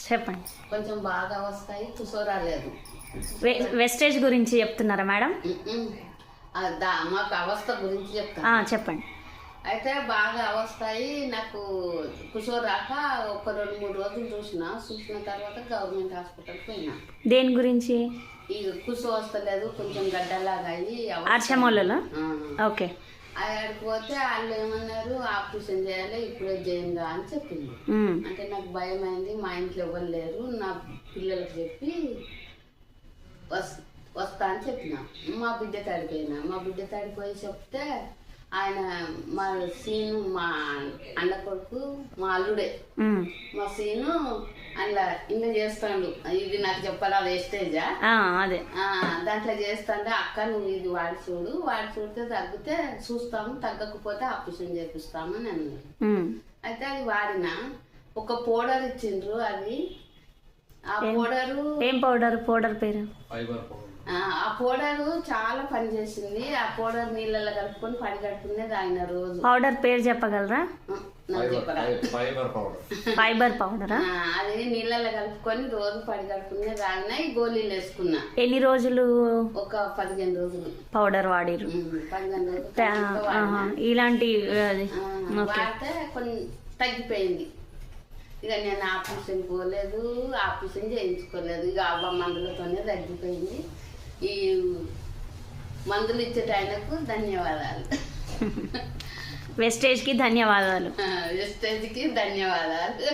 చెప్పండి. కొంచెం బాగా వస్తాయి, కుసోరాలేదు. వెస్టేజ్ గురించి చెప్తున్నారా మేడం? మాకు అవస్థ గురించి చెప్తాను. చెప్పండి. అయితే బాగా వస్తాయి. నాకు కుసోరాక ఒక 2-3 రోజులు చూసిన తర్వాత గవర్నమెంట్ హాస్పిటల్కి పోయినా. దేని గురించి? ఈ కుసు వస్తలేదు, కొంచెం గడ్డలాగా అయ్యి ఆర్చమోళ్ళలో. ఓకే. అక్కడికి పోతే వాళ్ళు ఏమన్నారు, ఆపరేషన్ చేయాలి, ఇప్పుడే చేయంగా అని చెప్పింది. అంటే నాకు భయం అయింది. మా ఇంట్లో ఎవరు లేరు, నా పిల్లలకు చెప్పి వస్తా అని చెప్పిన. మా బిడ్డ తాడిపోయినా. మా బిడ్డ తాడిపోయి చెప్తే ఆయన మా సీను, మా అన్న కొడుకు, మా అల్లుడే, మా సీను అందులో ఇంట్లో చేస్తాడు. ఇది నాకు చెప్పాలా వేస్టేజా? అదే దాంట్లో చేస్తాంటే, అక్క నువ్వు ఇది వాడి చూడితే తగ్గితే చూస్తాము, తగ్గకపోతే ఆపరేషన్ చేపిస్తాము అని అన్నారు. అయితే అది వాడిన ఒక పౌడర్ ఇచ్చిండ్రు. అది ఆ పౌడరు ఏం పౌడర్? పౌడర్ పేరు? ఆ పౌడరు చాలా పనిచేసింది. ఆ పౌడర్ నీళ్ళలో కలుపుకొని పని కట్టుకునే తాగిన రోజు. పౌడర్ పేరు చెప్పగలరా? ఫైబర్ పౌడరా? అది నీళ్ళలో కలుపుకొని రోజు పడి కట్టుకునే తాగిన. ఈ గోళీలు వేసుకున్నా. ఎన్ని రోజులు? ఒక 15 రోజులు పౌడర్ వాడిరు. 15 రోజులు ఇలాంటి వాడితే కొన్ని తగ్గిపోయింది. ఇక నేను ఆపరేషన్ పోలేదు, ఆపరేషన్ చేయించుకోలేదు. ఇక అవ్వ మందులతోనే తగ్గిపోయింది. ఈ మందులు ఇచ్చే ఆయనకు ధన్యవాదాలు. వెస్టేజ్కి ధన్యవాదాలు. వెస్టేజ్కి ధన్యవాదాలు.